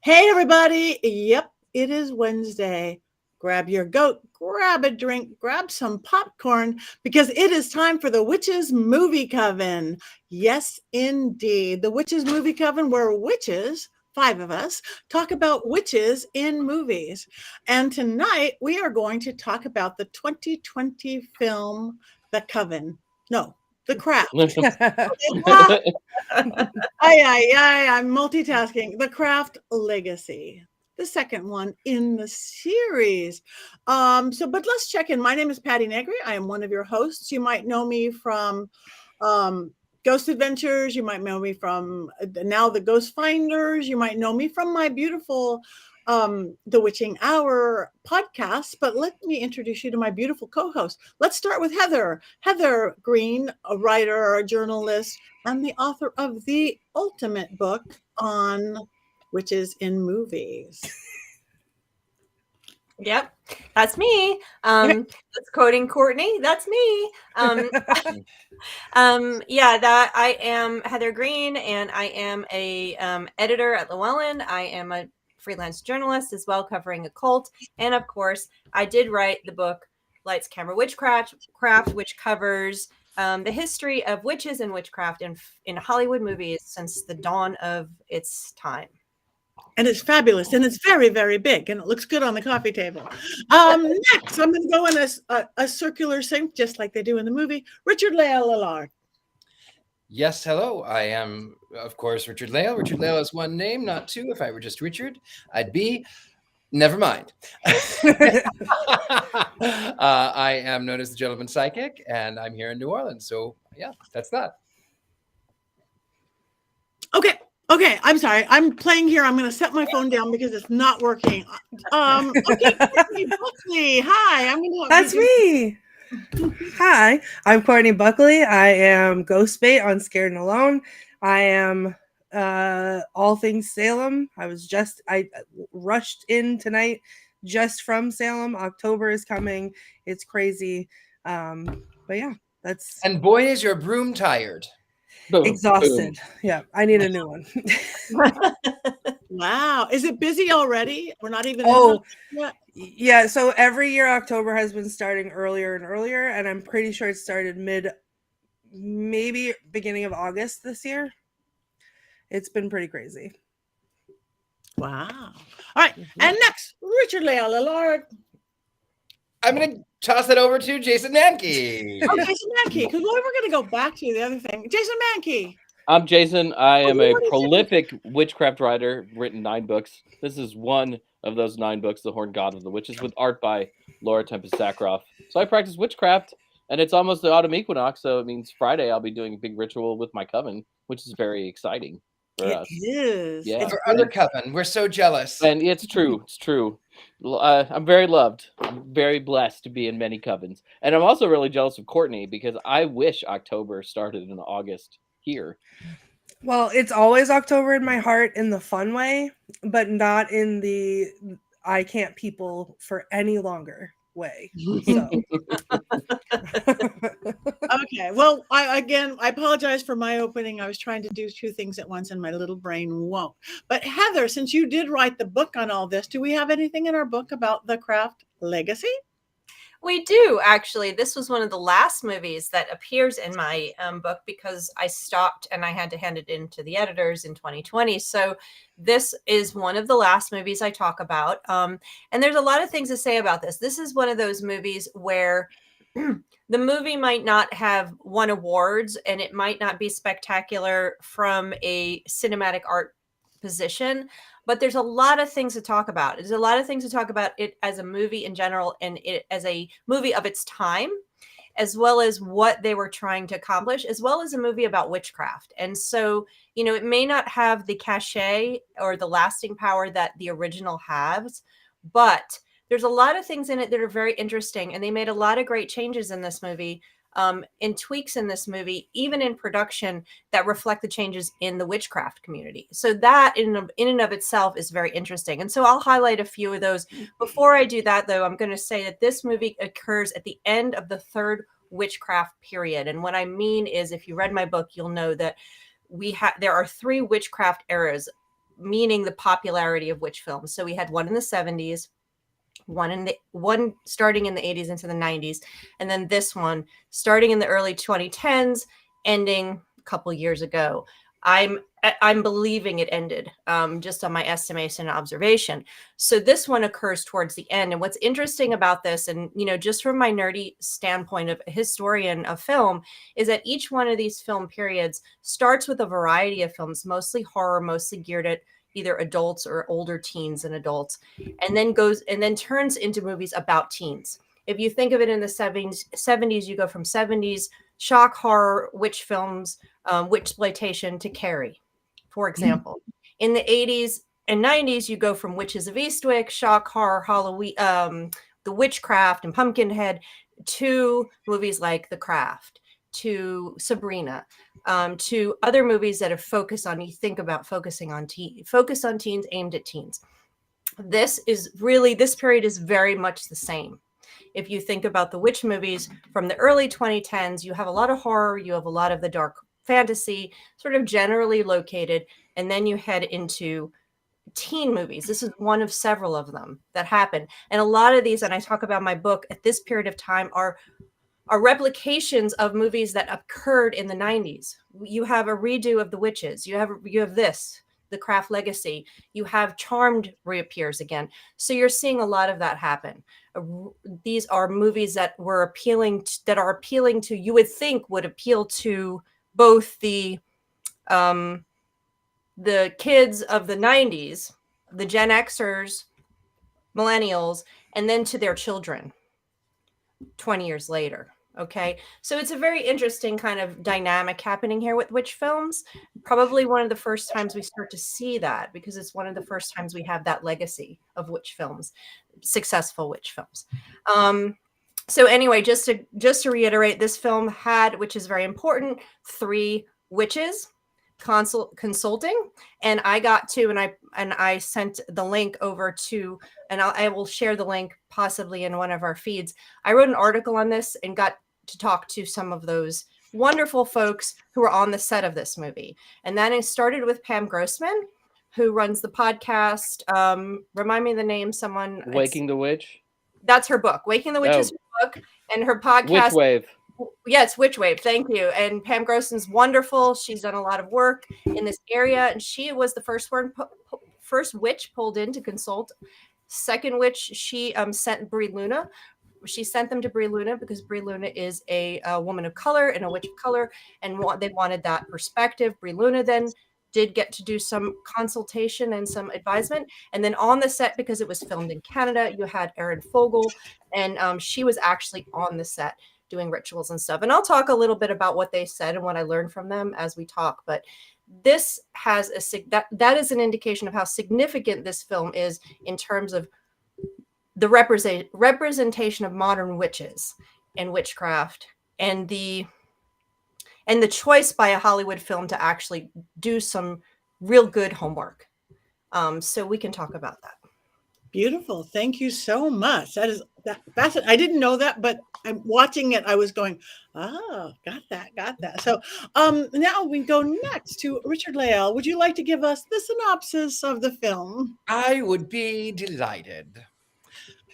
Hey, everybody. Yep, it is Wednesday. Grab your goat, grab a drink, grab some popcorn, because it is time for the Witches Movie Coven. Yes, indeed. The Witches Movie Coven, where witches, 5 of us, talk about witches in movies. And tonight we are going to talk about the 2020 film, The Coven. No, The Craft. I'm multitasking. The Craft Legacy, the second one in the series. But let's check in. My name is Patti Negri. I am one of your hosts. You might know me from Ghost Adventures. You might know me from now the Ghost Finders. You might know me from my beautiful The Witching Hour podcast. But let me introduce you to my beautiful co-host. Let's start with Heather. Heather Greene, a writer, a journalist, and the author of the ultimate book on witches in movies. Yep, that's me. That's quoting Courtney. That's me. That I am Heather Greene, and I am a editor at Llewellyn. I am a freelance journalist as well, covering occult, and of course, I did write the book Lights, Camera, Witchcraft, which covers the history of witches and witchcraft in Hollywood movies since the dawn of its time. And it's fabulous, and it's very, very big, and it looks good on the coffee table. Next, I'm going to go in a circular sync, just like they do in the movie. Richard-Lael Lillard. Yes, hello. I am, of course, Richard-Lael. Richard-Lael is one name, not two. If I were just Richard, I'd be... Never mind. I am known as the Gentleman Psychic, and I'm here in New Orleans. So, yeah, that's that. Okay, I'm sorry. I'm playing here. I'm going to set my phone down because it's not working. Okay, Courtney Buckley. Hi. That's me. Hi, I'm Courtney Buckley. I am Ghost Bait on Scared and Alone. I am all things Salem. I rushed in tonight just from Salem. October is coming. It's crazy. But yeah, that's... And boy, is your broom tired. Exhausted. Boom. Yeah, I need a new one. Wow. Is it busy already? We're not even... Yeah, so every year October has been starting earlier and earlier, and I'm pretty sure it started maybe beginning of August this year. It's been pretty crazy. Wow. All right. And next, Richard-Lael Lillard. I'm going to toss it over to Jason Mankey. Oh, Jason Mankey. Because we're going to go back to the other thing. Jason Mankey. I'm Jason. I am a prolific witchcraft writer, written 9 books. This is one of those 9 books, The Horned God of the Witches, with art by Laura Tempest Sakroff. So I practice witchcraft, and it's almost the autumn equinox, so it means Friday I'll be doing a big ritual with my coven, which is very exciting. It is. Yeah. For other coven, we're so jealous. And it's true. It's true. I'm very loved. I'm very blessed to be in many covens. And I'm also really jealous of Courtney because I wish October started in August here. Well, it's always October in my heart in the fun way, but not in the I can't people for any longer way. So. Okay. Well, I apologize for my opening. I was trying to do 2 things at once and my little brain won't. But Heather, since you did write the book on all this, do we have anything in our book about the Craft Legacy? We do, actually. This was one of the last movies that appears in my book because I stopped and I had to hand it in to the editors in 2020. So this is one of the last movies I talk about. And there's a lot of things to say about this. This is one of those movies where the movie might not have won awards and it might not be spectacular from a cinematic art position, but there's a lot of things to talk about. There's a lot of things to talk about it as a movie in general and it as a movie of its time, as well as what they were trying to accomplish, as well as a movie about witchcraft. And so, it may not have the cachet or the lasting power that the original has, but there's a lot of things in it that are very interesting. And they made a lot of great changes in this movie. And tweaks in this movie, even in production, that reflect the changes in the witchcraft community. So that in and of itself is very interesting. And so I'll highlight a few of those. Before I do that, though, I'm going to say that this movie occurs at the end of the 3rd witchcraft period. And what I mean is, if you read my book, you'll know that there are 3 witchcraft eras meaning the popularity of witch films. So we had one in the 70s, one starting in the 80s into the 90s, and then this one starting in the early 2010s, ending a couple years ago. I'm believing it ended, just on my estimation and observation. So this one occurs towards the end. And what's interesting about this, and just from my nerdy standpoint of a historian of film, is that each one of these film periods starts with a variety of films, mostly horror, mostly geared at either adults or older teens and adults, and then turns into movies about teens. If you think of it in the 70s, you go from 70s shock horror, witch films, witchploitation to Carrie, for example. In the 80s and 90s, you go from Witches of Eastwick, shock horror, Halloween, The Witchcraft and Pumpkinhead, to movies like The Craft, to Sabrina, to other movies that have focused on, focusing on teens, aimed at teens. This period is very much the same. If you think about the witch movies from the early 2010s, you have a lot of horror, you have a lot of the dark fantasy, sort of generally located, and then you head into teen movies. This is one of several of them that happen. And a lot of these, and I talk about my book at this period of time, are replications of movies that occurred in the 90s. You have a redo of The Witches. You have this, The Craft Legacy. You have Charmed reappears again. So you're seeing a lot of that happen. These are movies that are appealing to, you would think would appeal to both the kids of the 90s, the Gen Xers, millennials, and then to their children 20 years later. Okay, so it's a very interesting kind of dynamic happening here with witch films. Probably one of the first times we start to see that, because it's one of the first times we have that legacy of witch films, successful witch films. So anyway, just to reiterate, this film had, which is very important, 3 witches consulting, and I got to, and I sent the link over to, and I will share the link possibly in one of our feeds. I wrote an article on this and got to talk to some of those wonderful folks who were on the set of this movie. And then it started with Pam Grossman, who runs the podcast. Remind me the name, someone. Waking the Witch. That's her book. Waking the Witch is her book, and her podcast. Witch Wave. Yeah, it's Witch Wave. Thank you. And Pam Grossman's wonderful. She's done a lot of work in this area, and she was the first witch pulled in to consult. Second witch, she sent Brie Luna. She sent them to Brie Luna because Brie Luna is a woman of color and a witch of color, and they wanted that perspective. Brie Luna then did get to do some consultation and some advisement. And then on the set, because it was filmed in Canada, you had Erin Fogel, and she was actually on the set doing rituals and stuff. And I'll talk a little bit about what they said and what I learned from them as we talk. But this has that is an indication of how significant this film is in terms of the representation of modern witches and witchcraft, and the choice by a Hollywood film to actually do some real good homework. So we can talk about that. Beautiful. Thank you so much. That fascinating. I didn't know that, but I'm watching it. I was going, got that. So now we go next to Richard-Lael. Would you like to give us the synopsis of the film? I would be delighted.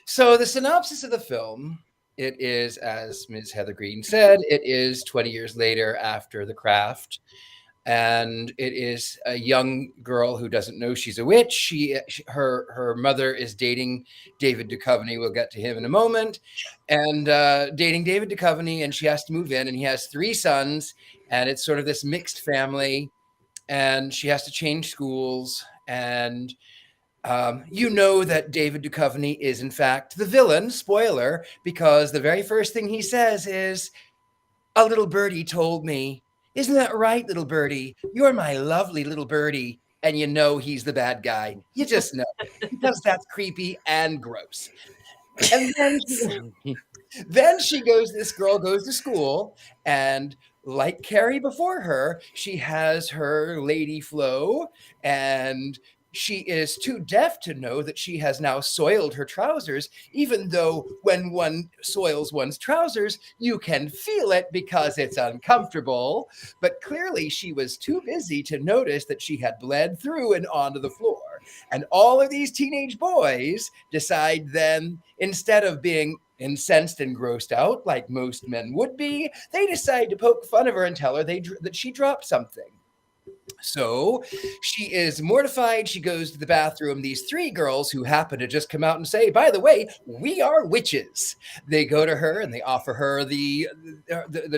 So the synopsis of the film, it is, as Ms. Heather Greene said, it is 20 years later after The Craft. And it is a young girl who doesn't know she's a witch. Her mother is dating David Duchovny. We'll get to him in a moment. And dating David Duchovny, and she has to move in. And he has 3 sons. And it's sort of this mixed family. And she has to change schools. And you know that David Duchovny is, in fact, the villain. Spoiler, because the very first thing he says is, "A little birdie told me. Isn't that right, little birdie? You're my lovely little birdie." And you know he's the bad guy. You just know, because that's creepy and gross. And then this girl goes to school, and like Carrie before her, she has her lady Flo, and she is too deaf to know that she has now soiled her trousers, even though when one soils one's trousers, you can feel it because it's uncomfortable. But clearly she was too busy to notice that she had bled through and onto the floor. And all of these teenage boys decide then, instead of being incensed and grossed out like most men would be, they decide to poke fun of her and tell her that she dropped something. So she is mortified. She goes to the bathroom. These three girls who happen to just come out and say, by the way, we are witches. They go to her and they offer her the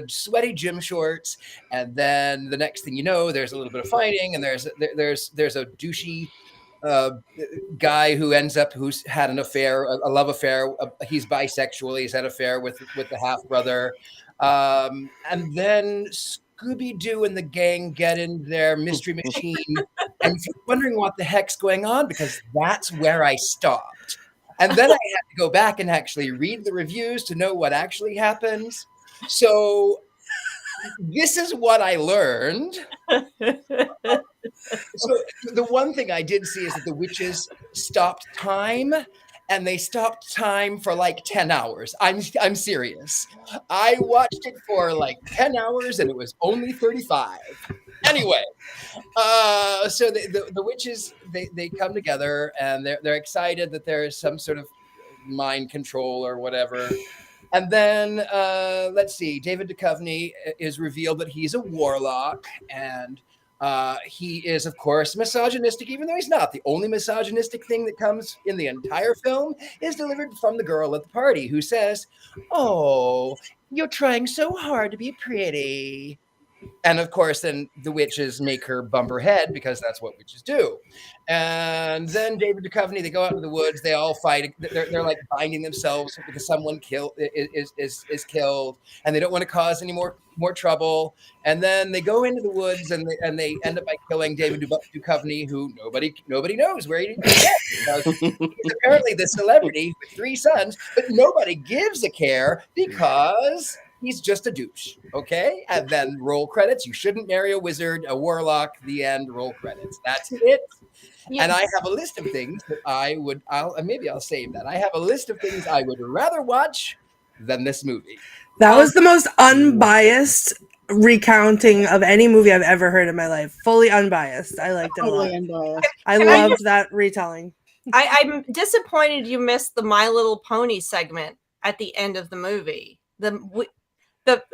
sweaty gym shorts. And then the next thing you know, there's a little bit of fighting, and there's a douchey guy who's had an affair, a love affair. He's bisexual. He's had an affair with the half brother. And then Scooby-Doo and the gang get in their mystery machine, and you're wondering what the heck's going on, because that's where I stopped. And then I had to go back and actually read the reviews to know what actually happens. So this is what I learned. So the one thing I did see is that the witches stopped time, and they stopped time for like 10 hours. I'm serious. I watched it for like 10 hours and it was only 35. Anyway, so the witches, they come together and they're excited that there is some sort of mind control or whatever. And then, let's see, David Duchovny is revealed that he's a warlock, and he is, of course, misogynistic, even though he's not. The only misogynistic thing that comes in the entire film is delivered from the girl at the party, who says, "Oh, you're trying so hard to be pretty." And of course, then the witches make her bump her head, because that's what witches do. And then David Duchovny, they go out into the woods. They all fight. They're like binding themselves because someone is killed, and they don't want to cause any more trouble. And then they go into the woods, and they end up by killing David Duchovny, who nobody knows where he is. He's apparently the celebrity with 3 sons, but nobody gives a care because he's just a douche, okay? And then roll credits. You shouldn't marry a wizard, a warlock. The end. Roll credits. That's it. Yes. And I have a list of things that I'll save that. I have a list of things I would rather watch than this movie. That was the most unbiased recounting of any movie I've ever heard in my life. Fully unbiased. I liked it a lot. Unbiased. I loved that retelling. I'm disappointed you missed the My Little Pony segment at the end of the movie.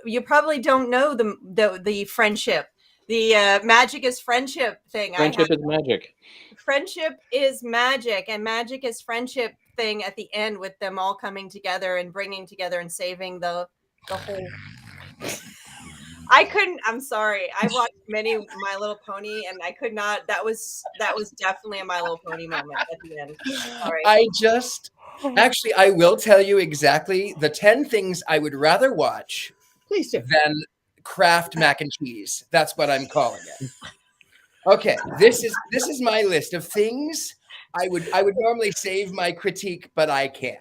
You probably don't know the friendship, the magic is friendship thing. Friendship is magic. Friendship is magic, and magic is friendship thing at the end, with them all coming together and bringing together and saving the whole. I'm sorry. I watched many My Little Pony, and I could not. That was definitely a My Little Pony moment at the end. Sorry. I will tell you exactly the 10 things I would rather watch. Please do. Than Kraft mac and cheese. That's what I'm calling it. Okay, this is my list of things I would normally save my critique, but I can't.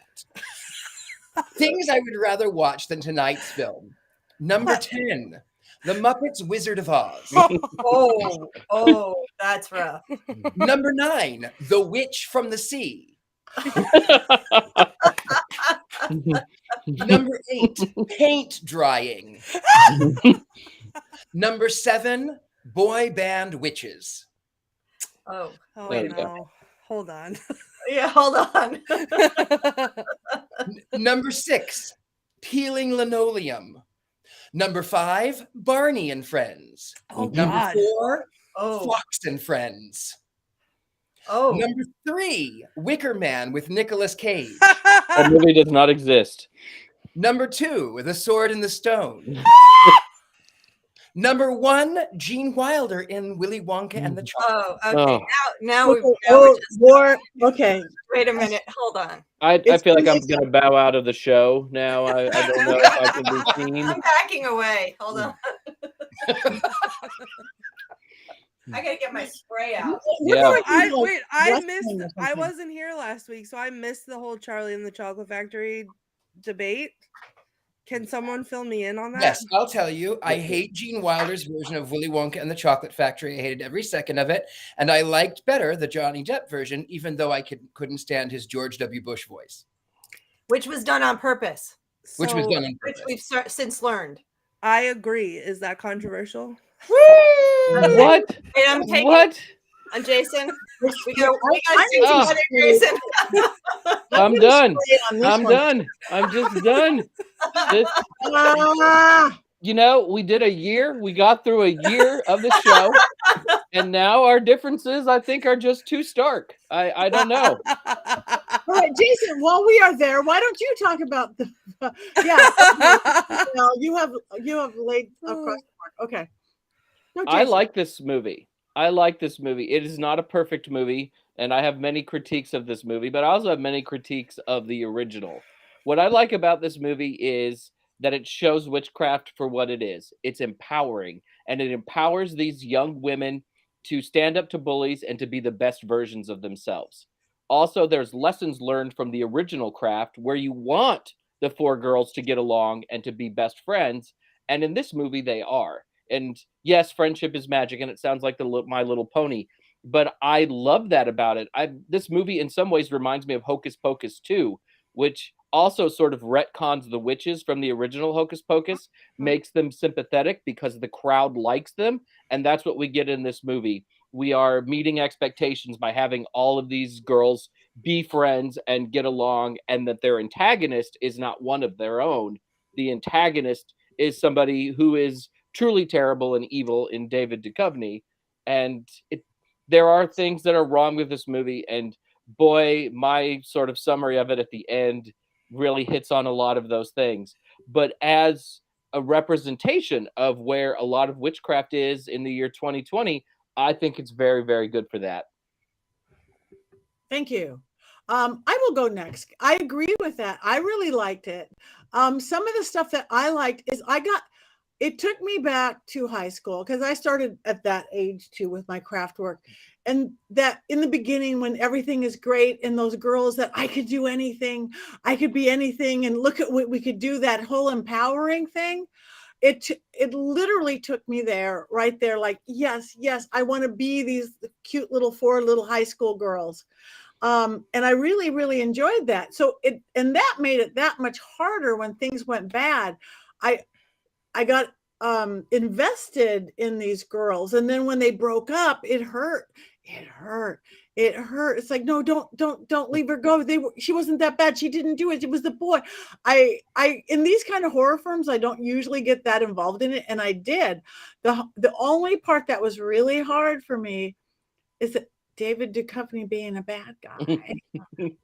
Things I would rather watch than tonight's film. Number 10, The Muppets Wizard of Oz. Oh, that's rough. Number 9, The Witch from the Sea. Number 8, paint drying. Number 7, boy band witches. Oh No. Hold on. Yeah, hold on. Number 6, peeling linoleum. Number 5, Barney and Friends. Number 4, Fox and Friends. Number 3, Wicker Man with Nicolas Cage. That movie does not exist. Number 2, The Sword and the Stone. Number 1, Gene Wilder in Willy Wonka and the Chocolate. Okay. Now okay. Wait a minute. Hold on. I feel like I'm going to bow out of the show now. I don't know if I can be seen. I'm backing away. Hold on. I gotta get my spray out. Yeah. I wasn't here last week, so I missed the whole Charlie and the Chocolate Factory debate. Can someone fill me in on that? Yes, I'll tell you. I hate Gene Wilder's version of Willy Wonka and the Chocolate Factory. I hated every second of it. And I liked better the Johnny Depp version, even though I couldn't stand his George W. Bush voice. Which was done on purpose. Which was So, done on Which purpose. we've since learned. I agree. Is that controversial? What? And I'm taking What? Jason. We Yeah, got to I- together, Jason. I'm gonna done. stay on this I'm one. done. I'm just done. This, Ah, you know, we did a year. We got through a year of the show, and now our differences, I think, are just too stark. I don't know. all right, Jason. While we are there, why don't you talk about the? Yeah, well, you have laid across the mark. Okay. No, I Jason. like this movie. I like this movie. It is not a perfect movie, and I have many critiques of this movie, but I also have many critiques of the original. What I like about this movie is that it shows witchcraft for what it is. It's empowering, and it empowers these young women to stand up to bullies and to be the best versions of themselves. Also, there's lessons learned from the original craft where you want the four girls to get along and to be best friends, and in this movie they are. And yes, friendship is magic, and it sounds like My Little Pony, but I love that about it. This movie in some ways reminds me of Hocus Pocus 2, which also sort of retcons the witches from the original Hocus Pocus, makes them sympathetic because the crowd likes them, and that's what we get in this movie. We are meeting expectations by having all of these girls be friends and get along, and that their antagonist is not one of their own. The antagonist is somebody who is truly terrible and evil in David Duchovny, and there are things that are wrong with this movie, and boy, my sort of summary of it at the end really hits on a lot of those things. But as a representation of where a lot of witchcraft is in the year 2020, I think it's very, very good for that. Thank you. I will go next. I agree with that. I really liked it. Some of the stuff that I liked is it took me back to high school because I started at that age too with my craft work. And that in the beginning, when everything is great and those girls that I could do anything, I could be anything, and look at what we could do, that whole empowering thing. It literally took me there, right there. Like, yes, I want to be these cute four little high school girls. And I really, really enjoyed that. So that made it that much harder when things went bad. I got invested in these girls, and then when they broke up, it hurt. It's like, no, don't leave her go. She wasn't that bad. She didn't do it. It was the boy. I in these kind of horror films, I don't usually get that involved in it, and I did. The only part that was really hard for me is that David Duchovny being a bad guy.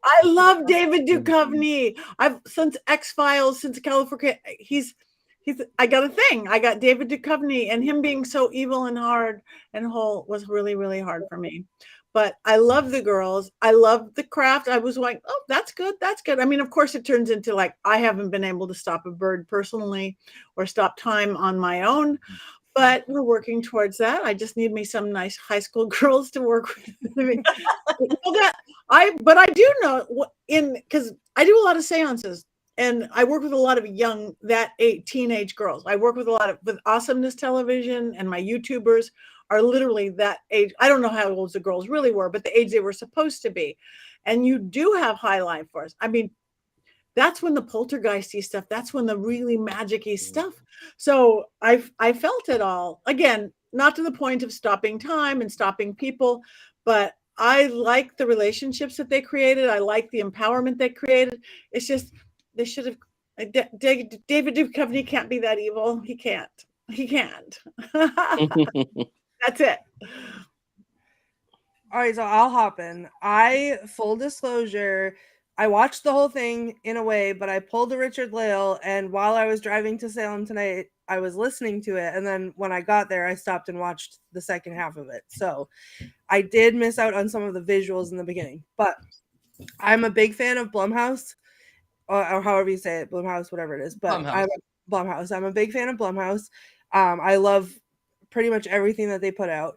I love David Duchovny. Since X-Files, since California, I got a thing. I got David Duchovny, and him being so evil and hard and whole was really, really hard for me. But I love the girls. I love the craft. I was like, oh, that's good. That's good. I mean, of course, it turns into like, I haven't been able to stop a bird personally or stop time on my own, but we're working towards that. I just need me some nice high school girls to work with. But I do know because I do a lot of seances. And I work with a lot of teenage girls. I work with with Awesomeness Television, and my YouTubers are literally that age. I don't know how old the girls really were, but the age they were supposed to be. And you do have high life force. I mean, that's when the poltergeisty stuff, that's when the really magic-y stuff. So I felt it all. Again, not to the point of stopping time and stopping people, but I like the relationships that they created. I like the empowerment they created. It's just, they should have. David Duchovny can't be that evil. He can't. That's it. All right, so I'll hop in. Full disclosure, I watched the whole thing in a way, but I pulled a Richard-Lael, and while I was driving to Salem tonight, I was listening to it, and then when I got there, I stopped and watched the second half of it. So I did miss out on some of the visuals in the beginning, but I'm a big fan of Blumhouse. Or however you say it, Blumhouse, whatever it is. But Blumhouse. I'm a big fan of Blumhouse. I love pretty much everything that they put out.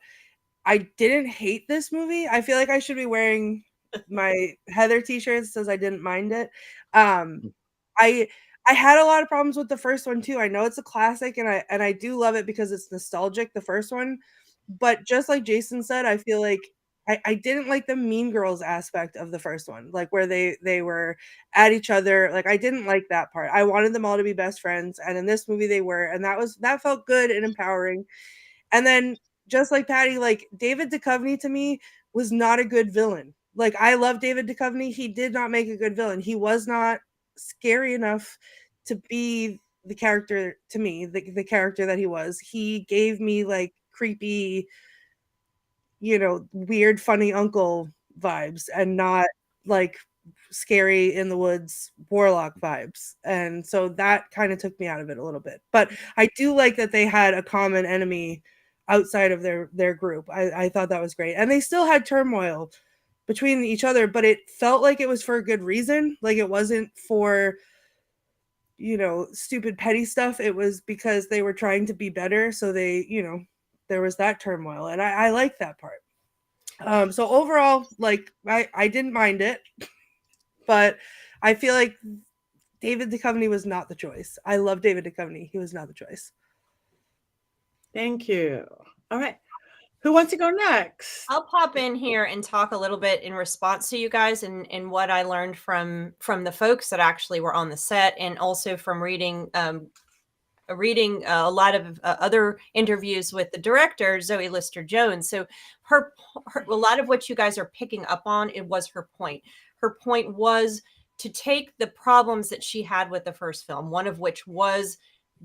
I didn't hate this movie. I feel like I should be wearing my Heather t-shirt that says I didn't mind it. I I had a lot of problems with the first one too. I know it's a classic, and I do love it because it's nostalgic, the first one. But just like Jason said, I feel like I didn't like the Mean Girls aspect of the first one, like where they were at each other. Like I didn't like that part. I wanted them all to be best friends, and in this movie they were, and that felt good and empowering. And then just like Patty, like David Duchovny to me was not a good villain. Like I love David Duchovny, he did not make a good villain. He was not scary enough to be the character to me, the character that he was. He gave me like creepy, weird, funny uncle vibes and not like scary in the woods warlock vibes. And so that kind of took me out of it a little bit. But I do like that they had a common enemy outside of their group. I thought that was great. And they still had turmoil between each other, but it felt like it was for a good reason. Like it wasn't for stupid petty stuff. It was because they were trying to be better. So they, there was that turmoil, and I like that part. So overall, like I didn't mind it, but I feel like David Duchovny was not the choice. I love David Duchovny. He was not the choice. Thank you. All right. Who wants to go next? I'll pop in here and talk a little bit in response to you guys and what I learned from the folks that actually were on the set, and also from reading a lot of other interviews with the director, Zoe Lister-Jones. So her a lot of what you guys are picking up on, it was her point. Her point was to take the problems that she had with the first film, one of which was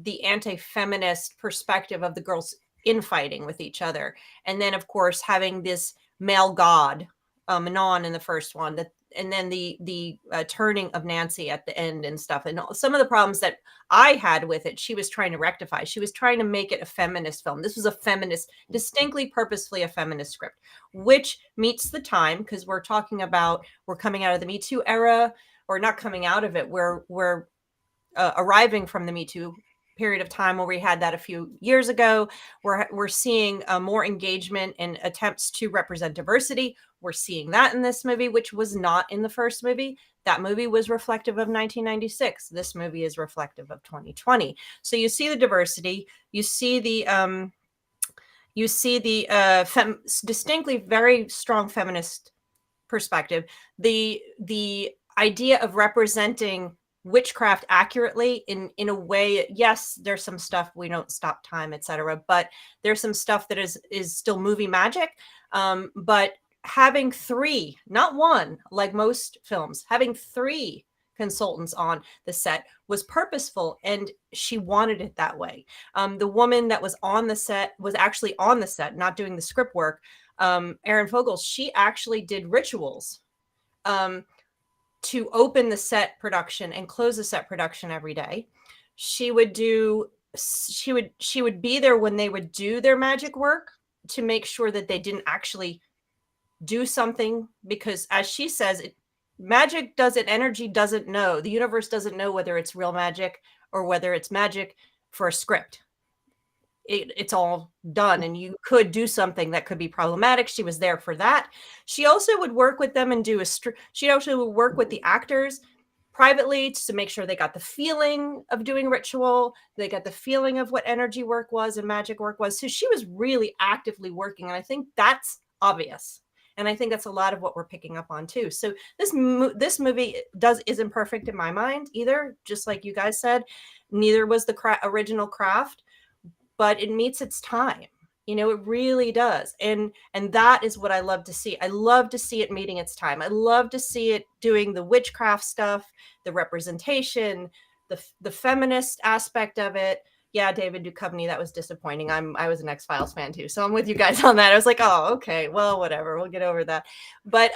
the anti-feminist perspective of the girls infighting with each other. And then, of course, having this male god, Manon in the first one, and then the turning of Nancy at the end and stuff. And some of the problems that I had with it, she was trying to rectify. She was trying to make it a feminist film. This was a feminist, distinctly, purposefully a feminist script, which meets the time, because we're coming out of the Me Too era, or not coming out of it. We're arriving from the Me Too period of time where we had that a few years ago. We're seeing more engagement and attempts to represent diversity. We're seeing that in this movie, which was not in the first movie. That movie was reflective of 1996. This movie is reflective of 2020. So you see the diversity, you see the distinctly very strong feminist perspective, the idea of representing witchcraft accurately in a way. Yes, there's some stuff, we don't stop time, etc., but there's some stuff that is still movie magic. But having three, not one, like most films, having three consultants on the set was purposeful, and she wanted it that way. The woman that was on the set was actually on the set, not doing the script work. Erin Fogel, she actually did rituals to open the set production and close the set production every day. She would be there when they would do their magic work to make sure that they didn't actually do something, because as she says, energy doesn't know, the universe doesn't know whether it's real magic or whether it's magic for a script. It's all done, and you could do something that could be problematic. She was there for that. She also would work with them and she also would work with the actors privately to make sure they got the feeling of doing ritual. They got the feeling of what energy work was and magic work was. So she was really actively working. And I think that's obvious. And I think that's a lot of what we're picking up on too. So this movie isn't perfect in my mind either. Just like you guys said, neither was the original Craft, but it meets its time. It really does. And that is what I love to see. I love to see it meeting its time. I love to see it doing the witchcraft stuff, the representation, the feminist aspect of it. Yeah, David Duchovny, that was disappointing. I was an X-Files fan too, so I'm with you guys on that. I was like, oh, okay, well, whatever, we'll get over that. But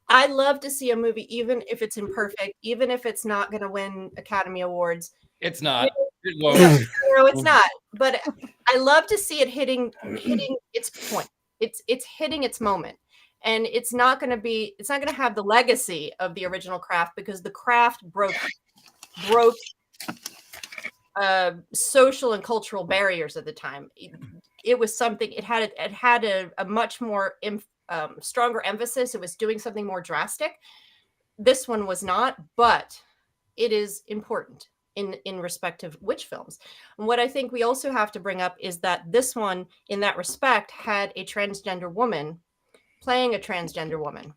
I love to see a movie, even if it's imperfect, even if it's not going to win Academy Awards. It's not. It won't. No, it's not. But I love to see it hitting its point. It's hitting its moment. And it's not going to have the legacy of the original Craft, because the Craft broke social and cultural barriers at the time. It was something, it had a much more stronger emphasis. It was doing something more drastic. This one was not, but it is important in respect of witch films. And what I think we also have to bring up is that this one, in that respect, had a transgender woman playing a transgender woman.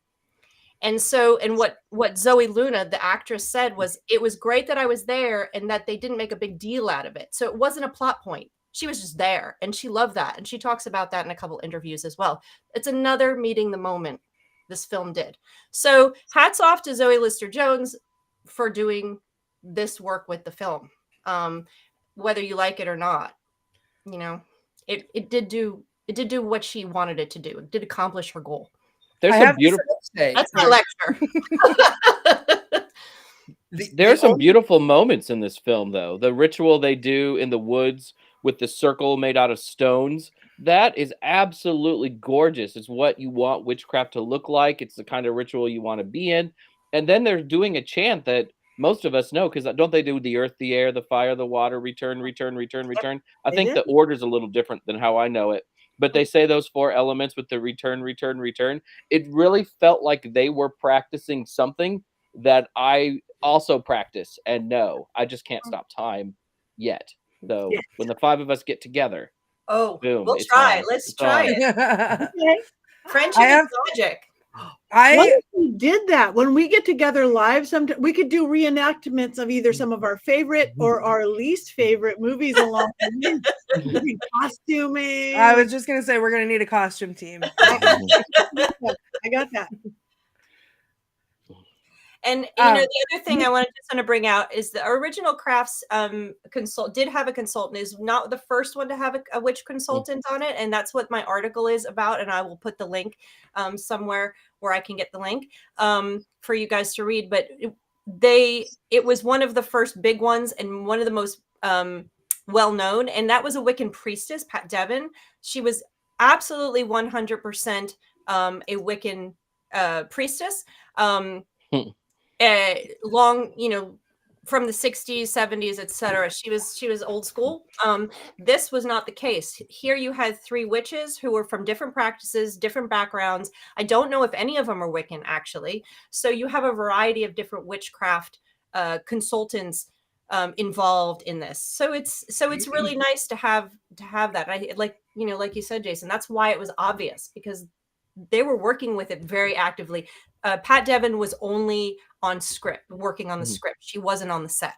And so, and what Zoe Luna, the actress, said was, it was great that I was there and that they didn't make a big deal out of it. So it wasn't a plot point. She was just there, and she loved that. And she talks about that in a couple interviews as well. It's another meeting the moment this film did. So hats off to Zoe Lister-Jones for doing this work with the film. Whether you like it or not, you know, it did do what she wanted it to do. It did accomplish her goal. There's some beautiful. That's my lecture. There are some beautiful moments in this film, though. The ritual they do in the woods with the circle made out of stones, that is absolutely gorgeous. It's what you want witchcraft to look like. It's the kind of ritual you want to be in. And then they're doing a chant that most of us know, because don't they do the earth, the air, the fire, the water, return, return, return, return? I think the order's a little different than how I know it. But they say those 4 elements with the return, return, return. It really felt like they were practicing something that I also practice and know. I just can't stop time yet. Though when the 5 of us get together, boom, we'll try. Let's try it. Friendship is magic. What if we did that when we get together live? Sometime we could do reenactments of either some of our favorite or our least favorite movies along the way. Costuming. I was just gonna say we're gonna need a costume team. I got that. And you know, the other thing I wanted to bring out is the original Crafts did have a consultant. Is not the first one to have a witch consultant on it, and that's what my article is about. And I will put the link somewhere where I can get the link for you guys to read. But it was one of the first big ones and one of the most well known, and that was a Wiccan priestess, Pat Devin. She was absolutely 100% a Wiccan priestess. Long, you know, from the 60s, 70s, etc. She was old school. This was not the case. Here you had 3 witches who were from different practices, different backgrounds. I don't know if any of them are Wiccan, actually. So you have a variety of different witchcraft consultants involved in this. So it's really nice to have that. I like you said, Jason, that's why it was obvious, because they were working with it very actively. Pat Devin was only on script, working on the script. She wasn't on the set.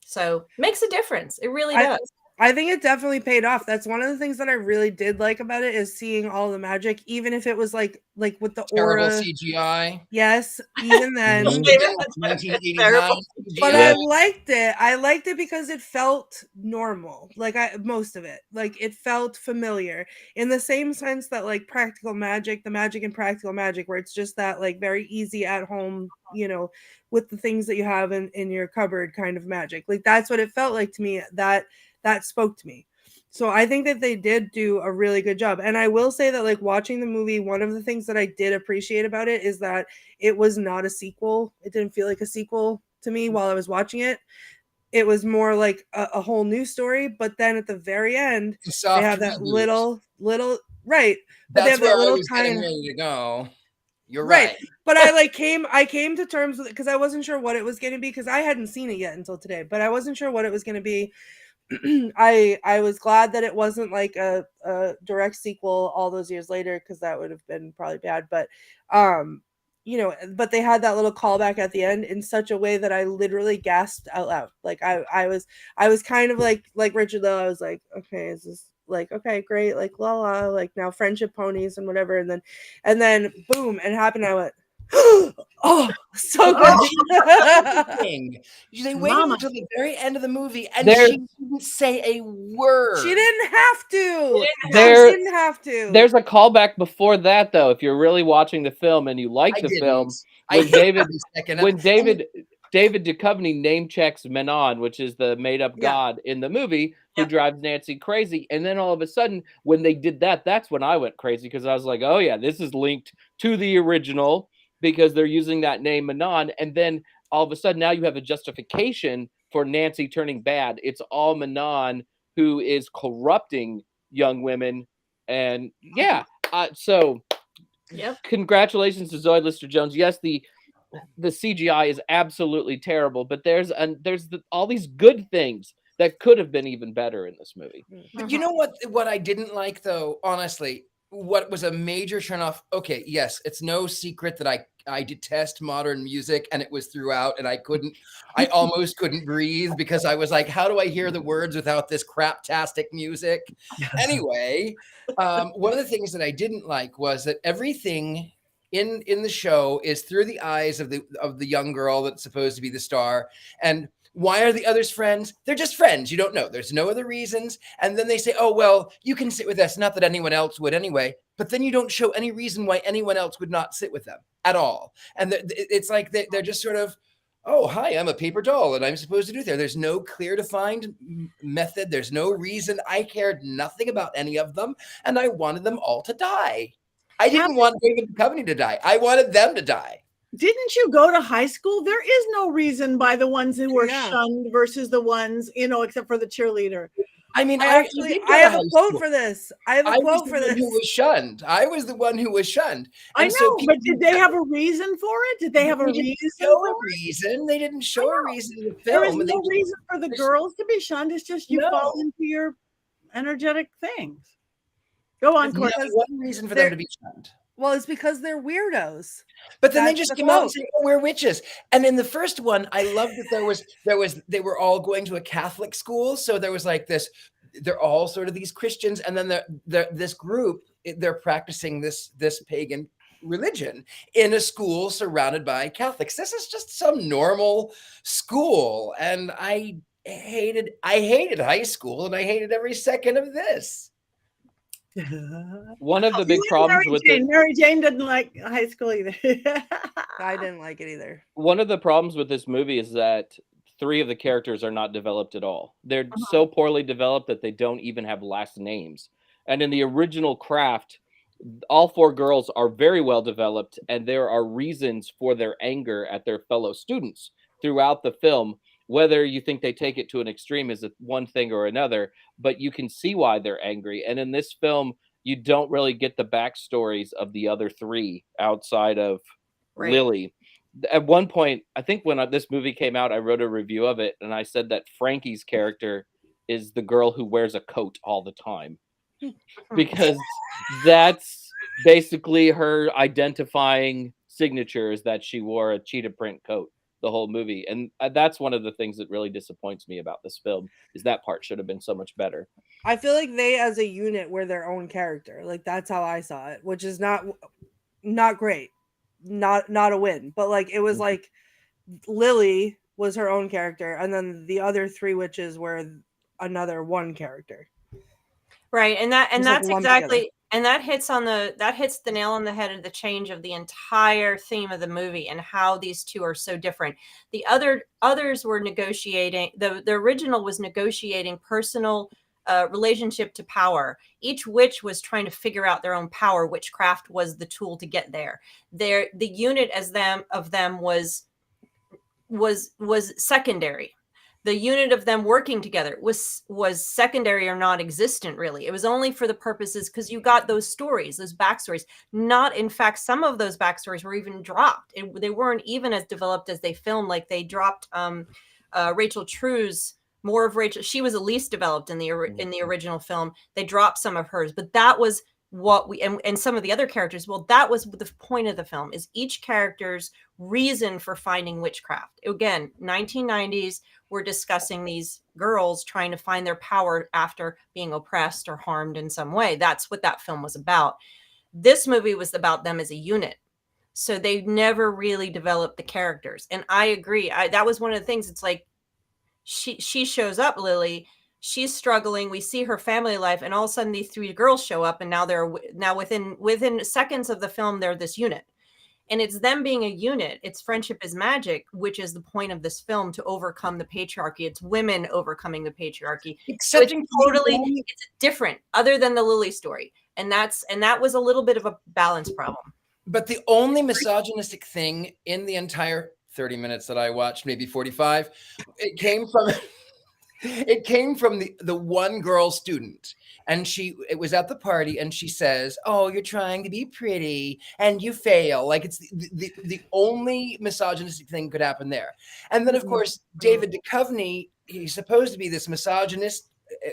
So makes a difference. It really does. I think it definitely paid off. That's one of the things that I really did like about it, is seeing all the magic, even if it was like with the terrible aura CGI. Yes, even then. 1989. But I liked it. I liked it because it felt normal. Like most of it. Like it felt familiar, in the same sense that like practical magic, the magic in practical magic, where it's just that like very easy at home, you know, with the things that you have in your cupboard kind of magic. Like that's what it felt like to me. That spoke to me. So I think that they did do a really good job. And I will say that like watching the movie, one of the things that I did appreciate about it is that it was not a sequel. It didn't feel like a sequel to me while I was watching it. It was more like a whole new story. But then at the very end, they have that little right. But That's they have where that little I was getting ready to go. You're right. But I came to terms with it because I wasn't sure what it was going to be, because I hadn't seen it yet until today, but I wasn't sure what it was going to be. I was glad that it wasn't like a direct sequel all those years later, because that would have been probably bad. But you know, but they had that little callback at the end in such a way that I literally gasped out loud. Like I was kind of like Richard, though. I was like, okay, is this like, okay, great, like la la, like now friendship ponies and whatever, and then boom, it happened. I went, oh, so good. They waited until the very end of the movie, and she didn't say a word. She didn't have to. There's a callback before that, though. If you're really watching the film and you like the film, when David Duchovny name checks Manon, which is the made-up god in the movie, who drives Nancy crazy, and then all of a sudden, when they did that, that's when I went crazy, because I was like, oh yeah, this is linked to the original, because they're using that name Manon, and then all of a sudden now you have a justification for Nancy turning bad. It's all Manon who is corrupting young women, and congratulations to Zoe Lister-Jones. Yes, the the CGI is absolutely terrible, but there's all these good things that could have been even better in this movie. But you know what I didn't like, though, honestly, what was a major turnoff? Okay, yes, it's no secret that I detest modern music, and it was throughout, and I almost couldn't breathe because I was like, how do I hear the words without this craptastic music? Anyway, one of the things that I didn't like was that everything in the show is through the eyes of the young girl that's supposed to be the star. And why are the others friends? They're just friends. You don't know. There's no other reasons. And then they say, oh, well, you can sit with us. Not that anyone else would anyway. But then you don't show any reason why anyone else would not sit with them at all. And it's like they're just sort of, oh, hi, I'm a paper doll and I'm supposed to do there. There's no clear defined method. There's no reason. I cared nothing about any of them. And I wanted them all to die. I didn't want David Duchovny to die. I wanted them to die. Didn't you go to high school? There is no reason by the ones who were shunned versus the ones, except for the cheerleader. I mean, I have a quote for this. I have a quote for this. Who was shunned? I was the one who was shunned. I know, but did they have a reason for it? Did they have a reason? They didn't show a reason in the film. There is no reason for the girls to be shunned. It's just you fall into your energetic things. Go on, Courtney. There's one reason for them to be shunned. Well, it's because they're weirdos. But then they just came out and said, oh, we're witches. And in the first one, I loved that they were all going to a Catholic school. So there was like this, they're all sort of these Christians. And then this group, they're practicing this pagan religion in a school surrounded by Catholics. This is just some normal school. And I hated high school, and I hated every second of this. One of the big problems with Mary Jane didn't like high school either. I didn't like it either. One of the problems with this movie is that 3 of the characters are not developed at all. They're so poorly developed that they don't even have last names. And in the original Craft, all 4 girls are very well developed, and there are reasons for their anger at their fellow students throughout the film. Whether you think they take it to an extreme is one thing or another, but you can see why they're angry. And in this film, you don't really get the backstories of the other 3 outside of Lily. At one point, I think when this movie came out, I wrote a review of it, and I said that Frankie's character is the girl who wears a coat all the time, because that's basically her identifying signature, is that she wore a cheetah print coat the whole movie. And that's one of the things that really disappoints me about this film, is that part should have been so much better. I feel like they as a unit were their own character. Like, that's how I saw it, which is not great. Not a win. But like, it was like Lily was her own character, and then the other 3 witches were another one character. Right. And that's exactly together. And that hits the nail on the head of the change of the entire theme of the movie and how these 2 are so different. The others were negotiating. The original was negotiating personal relationship to power. Each witch was trying to figure out their own power. Witchcraft was the tool to get there. The unit of them was secondary. The unit of them working together was secondary or non-existent, really. It was only for the purposes, because you got those stories, those backstories. Not, in fact, some of those backstories were even dropped. They weren't even as developed as they filmed. Like, they dropped Rachel True's, more of Rachel. She was the least developed in the original film. They dropped some of hers, but that was what we, and some of the other characters, well, that was the point of the film, is each character's reason for finding witchcraft. Again, 1990s, we're discussing these girls trying to find their power after being oppressed or harmed in some way. That's what that film was about. This movie was about them as a unit. So they never really developed the characters. And I agree. That was one of the things. It's like, she shows up, Lily, she's struggling. We see her family life, and all of a sudden these 3 girls show up, and now within seconds of the film, they're this unit. And it's them being a unit. It's friendship is magic, which is the point of this film, to overcome the patriarchy. It's women overcoming the patriarchy. So it's different, other than the Lily story. And that was a little bit of a balance problem. But the only misogynistic thing in the entire 30 minutes that I watched, maybe 45, it came from It came from the one girl student, and it was at the party, and she says, "Oh, you're trying to be pretty and you fail." Like it's the only misogynistic thing could happen there. And then of course David Duchovny, he's supposed to be this misogynist,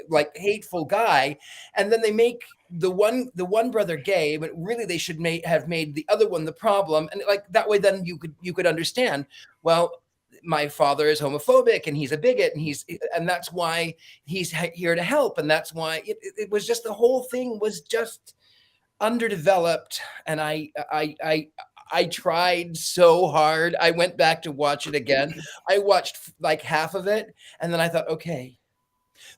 like hateful guy, and then they make the one brother gay, but really they should have made the other one the problem, and like that way then you could understand, well, my father is homophobic and he's a bigot and that's why he's here to help, and that's why it was just, the whole thing was just underdeveloped. And I tried so hard. I went back to watch it again. I watched like half of it, and then I thought, okay,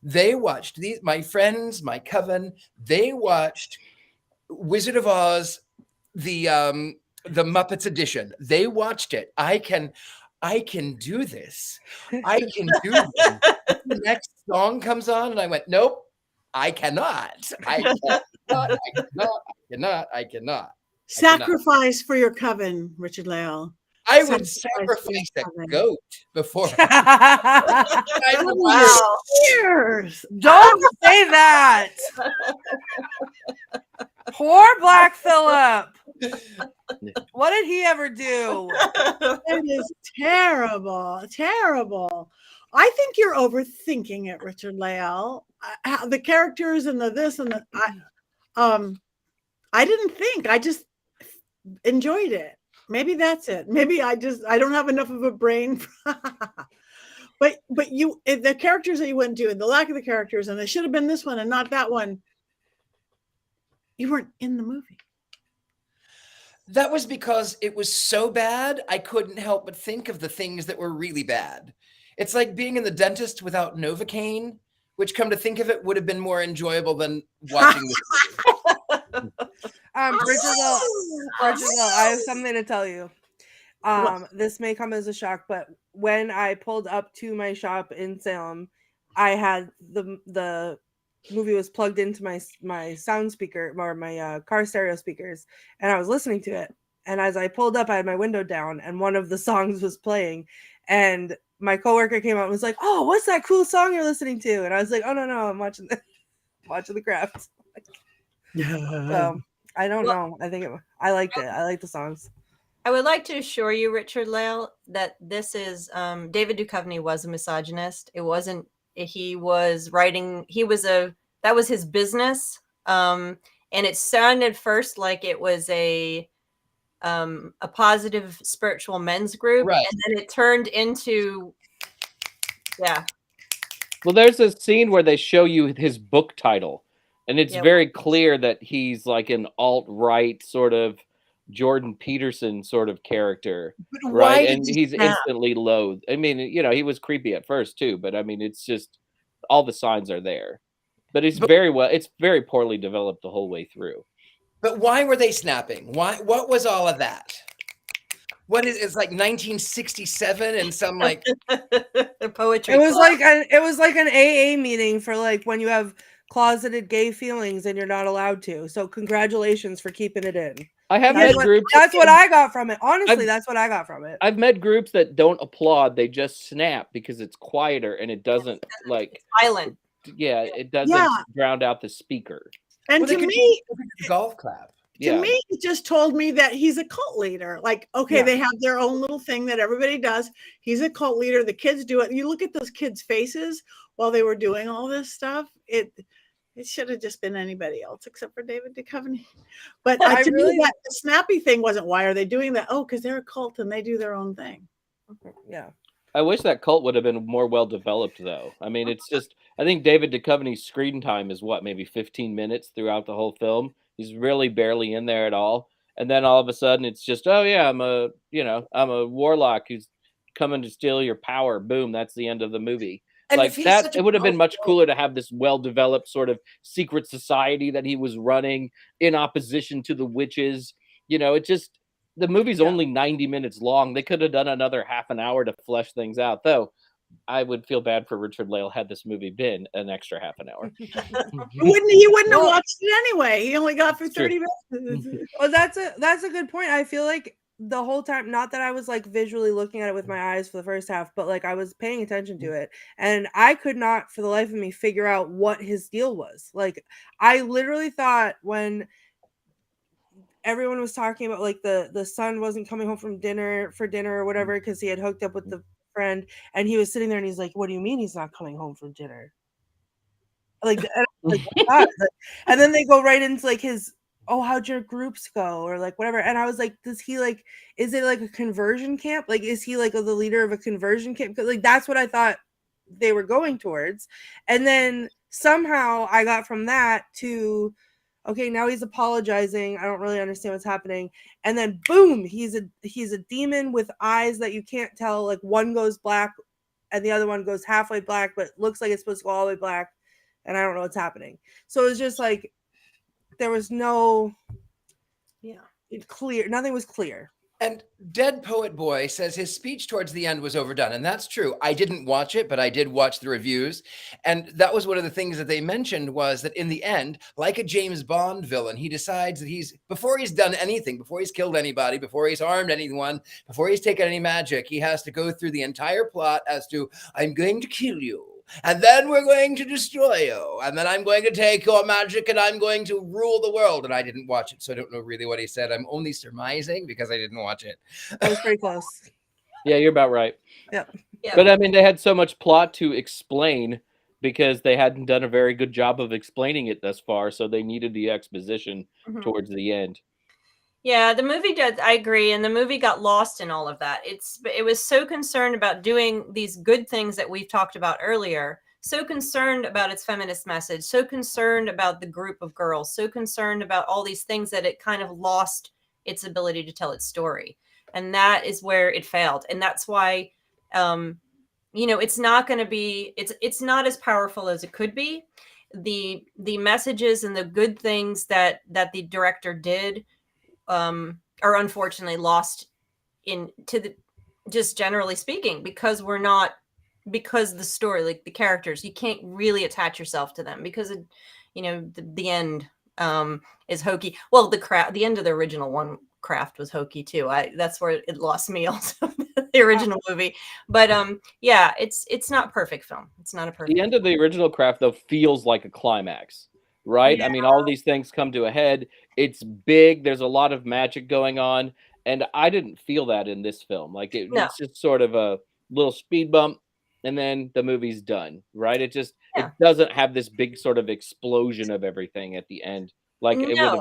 they watched my friends, my coven, they watched Wizard of Oz, the Muppets edition. They watched it. I can do this. I can do this. The next song comes on, and I went, nope, I cannot. I cannot. Sacrifice for your coven, Richard-Lael. I would sacrifice a goat before. Wow. Cheers. Don't say that. Poor Black Phillip. What did he ever do? It is terrible. Terrible. I think you're overthinking it, Richard-Lael. The characters and the this and the I didn't think. I just enjoyed it. Maybe that's it. Maybe I don't have enough of a brain. but the characters that you went to, and the lack of the characters, and it should have been this one and not that one. You weren't in the movie. That was because it was so bad, I couldn't help but think of the things that were really bad. It's like being in the dentist without Novocaine, which, come to think of it, would have been more enjoyable than watching this movie. Richard-Lael, I have something to tell you. This may come as a shock, but when I pulled up to my shop in Salem, I had the movie was plugged into my sound speaker, or my car stereo speakers, and I was listening to it. And as I pulled up, I had my window down, and one of the songs was playing, and my coworker came out and was like, "Oh, what's that cool song you're listening to?" And I was like, "Oh no, I'm watching the Craft." So I don't know. I think I liked it. I like the songs. I would like to assure you, Richard-Lael, that this is David Duchovny was a misogynist. It wasn't. He was writing. That was his business, and it sounded first like it was a positive spiritual men's group, right, and then it turned into, yeah. Well, there's a scene where they show you his book title, and it's very clear that he's like an alt-right sort of Jordan Peterson sort of character, right? And he's instantly loathed. I mean, he was creepy at first too, but I mean, it's just all the signs are there. But it's very poorly developed the whole way through. But why were they snapping? What was all of that? It's like 1967 and some like poetry. It was like an AA meeting for like when you have closeted gay feelings and you're not allowed to. So congratulations for keeping it in. I have met groups. That's what I got from it. Honestly, that's what I got from it. I've met groups that don't applaud; they just snap because it's quieter and it doesn't like silent. Yeah, it doesn't drown out the speaker. And to me, golf clap. To me, it just told me that he's a cult leader. Like, okay, they have their own little thing that everybody does. He's a cult leader. The kids do it. You look at those kids' faces while they were doing all this stuff. It should have just been anybody else except for David Duchovny. But to me, that the snappy thing wasn't, why are they doing that? Oh, because they're a cult and they do their own thing. Yeah. I wish that cult would have been more well developed, though. I mean, it's just, I think David Duchovny's screen time is maybe 15 minutes throughout the whole film. He's really barely in there at all. And then all of a sudden it's just, oh yeah, I'm a warlock who's coming to steal your power. Boom. That's the end of the movie. And like that, it would have been much cooler to have this well-developed sort of secret society that he was running in opposition to the witches. The movie's only 90 minutes long. They could have done another half an hour to flesh things out, though. I would feel bad for Richard-Lael had this movie been an extra half an hour. He wouldn't have watched it anyway. He only got through 30 minutes. Well, that's a good point. I feel like the whole time, not that I was like visually looking at it with my eyes for the first half, but like I was paying attention to it, and I could not for the life of me figure out what his deal was. Like I literally thought when everyone was talking about like the son wasn't coming home from dinner or whatever because he had hooked up with the friend, and he was sitting there and he's like, what do you mean he's not coming home from dinner? Like, and, I was like, oh, God. And then they go right into like his, oh, how'd your groups go, or like whatever. And I was like, does he like, is it like a conversion camp? Like, is he like the leader of a conversion camp? Because like that's what I thought they were going towards. And then somehow I got from that to, okay, now he's apologizing. I don't really understand what's happening. And then boom, he's a demon with eyes that you can't tell. Like one goes black and the other one goes halfway black, but looks like it's supposed to go all the way black. And I don't know what's happening. So it was just like there was no clear, nothing was clear. And Dead Poet Boy says his speech towards the end was overdone. And that's true. I didn't watch it, but I did watch the reviews. And that was one of the things that they mentioned was that in the end, like a James Bond villain, he decides that before he's done anything, before he's killed anybody, before he's harmed anyone, before he's taken any magic, he has to go through the entire plot as to, I'm going to kill you. And then we're going to destroy you. And then I'm going to take your magic and I'm going to rule the world. And I didn't watch it, so I don't know really what he said. I'm only surmising because I didn't watch it. That was pretty close. Yeah, you're about right. Yep. But I mean, they had so much plot to explain because they hadn't done a very good job of explaining it thus far. So they needed the exposition towards the end. Yeah, the movie did. I agree, and the movie got lost in all of that. It was so concerned about doing these good things that we've talked about earlier. So concerned about its feminist message. So concerned about the group of girls. So concerned about all these things that it kind of lost its ability to tell its story, and that is where it failed. And that's why, it's not going to be. It's not as powerful as it could be. The messages and the good things that the director did are unfortunately lost just generally speaking, because the story, like the characters, you can't really attach yourself to them because the end is hokey. Well, the end of the original one craft was hokey too. That's where it lost me also, the original movie. But it's not perfect film. It's not a perfect. The end of the original craft though feels like a climax. Right? Yeah. I mean, all these things come to a head. It's big. There's a lot of magic going on. And I didn't feel that in this film. Like it's just sort of a little speed bump and then the movie's done. Right? It doesn't have this big sort of explosion of everything at the end. Like it would have.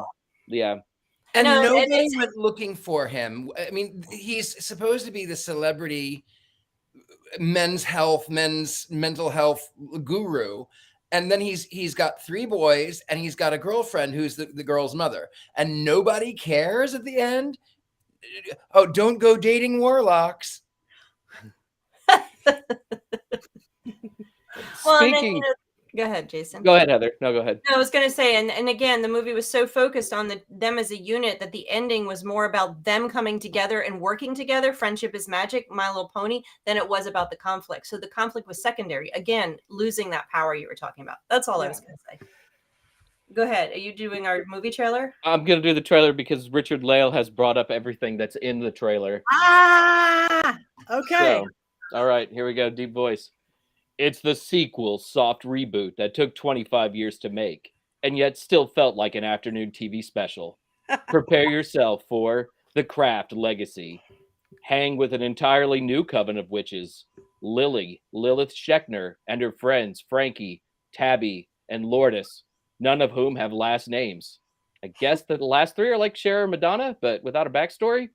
Yeah. And nobody went looking for him. I mean, he's supposed to be the celebrity men's mental health guru. And then he's got 3 boys and he's got a girlfriend who's the girl's mother. And nobody cares at the end. Oh, don't go dating warlocks. Speaking... Go ahead, Jason. Go ahead, Heather. No, go ahead. No, I was going to say, and again, the movie was so focused on them as a unit that the ending was more about them coming together and working together. Friendship is magic, My Little Pony, than it was about the conflict. So the conflict was secondary. Again, losing that power you were talking about. That's all I was going to say. Go ahead. Are you doing our movie trailer? I'm going to do the trailer because Richard-Lael has brought up everything that's in the trailer. Okay. So, all right, here we go. Deep voice. It's the sequel soft reboot that took 25 years to make, and yet still felt like an afternoon TV special. Prepare yourself for The Craft Legacy. Hang with an entirely new coven of witches. Lily, Lilith Schechner, and her friends Frankie, Tabby, and Lourdes, none of whom have last names. I guess that the last 3 are like Cher or Madonna, but without a backstory.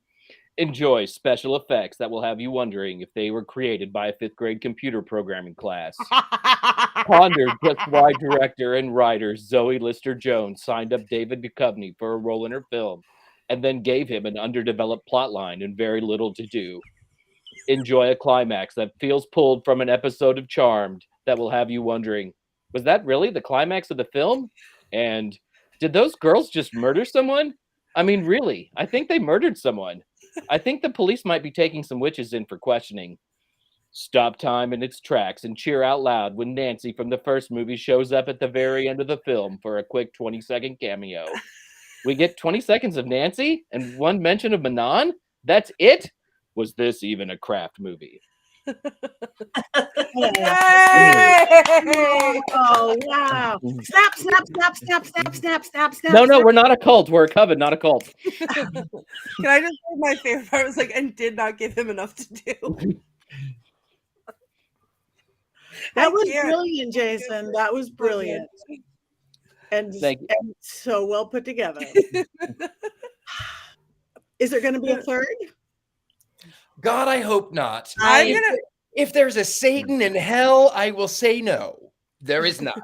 Enjoy special effects that will have you wondering if they were created by a 5th grade computer programming class. Ponder just why director and writer Zoe Lister-Jones signed up David Duchovny for a role in her film, and then gave him an underdeveloped plotline and very little to do. Enjoy a climax that feels pulled from an episode of Charmed that will have you wondering, was that really the climax of the film? And did those girls just murder someone? I mean, really, I think they murdered someone. I think the police might be taking some witches in for questioning. Stop time in its tracks and cheer out loud when Nancy from the first movie shows up at the very end of the film for a quick 20-second cameo. We get 20 seconds of Nancy and 1 mention of Manon? That's it? Was this even a craft movie? Oh wow! Snap! Snap! Snap! Snap! Snap! Snap! Snap! Snap! No, snap. we're not a cult. We're a coven, not a cult. Can I just say my favorite part was like, and did not give him enough to do. That I was can't. brilliant, Jason. That was brilliant, and Thank you. and so well put together. Is there going to be a third? God, I hope not. I'm if, gonna. if there's a Satan in hell, I will say no. There is not.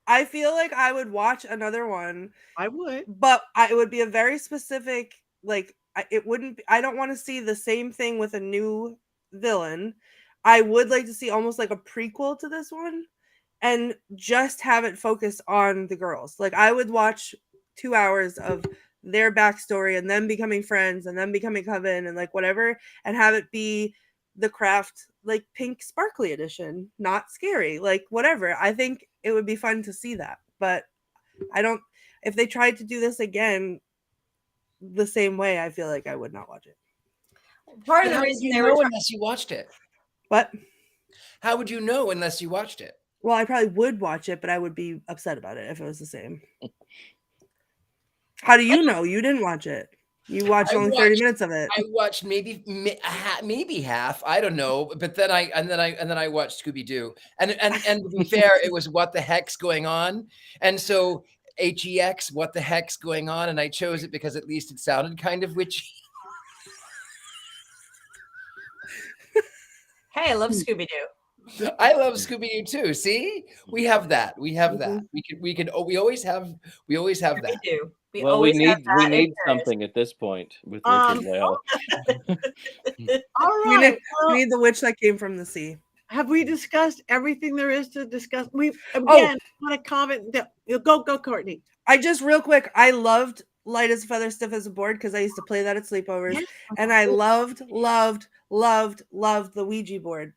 I feel like I would watch another one, I would. but it would be a very specific. Like it wouldn't. I don't want to see the same thing with a new villain. I would like to see almost like a prequel to this one, and just have it focus on the girls. Like I would watch 2 hours of their backstory and them becoming friends and them becoming Coven and like whatever, and have it be the craft like pink sparkly edition, not scary, like whatever. I think it would be fun to see that, but I don't. If they tried to do this again the same way, I feel like I would not watch it. Part of How the would reason you they know were unless you watched it? But How would you know unless you watched it? well, I probably would watch it, but I would be upset about it if it was the same. How do you know? You didn't watch it. You watched I only 30 watched- minutes of it. I watched maybe half. I don't know, but then I watched Scooby Doo, and to be fair, it was what the heck's going on, and so HEX, what the heck's going on, and I chose it because at least it sounded kind of witchy. Hey, I love Scooby Doo. I love Scooby Doo too. See, we have that. We have that. We always have We that. do. We Well, we always have need that in Paris. something at this point with Um, Richard-Lael. All We right. We Well, need the witch that came from the sea. have we discussed everything there is to discuss? We Oh. again want to comment. Go, Courtney. I just real quick, I loved Light as a Feather, Stiff as a Board because I used to play that at sleepovers, Yes. and I loved the Ouija board.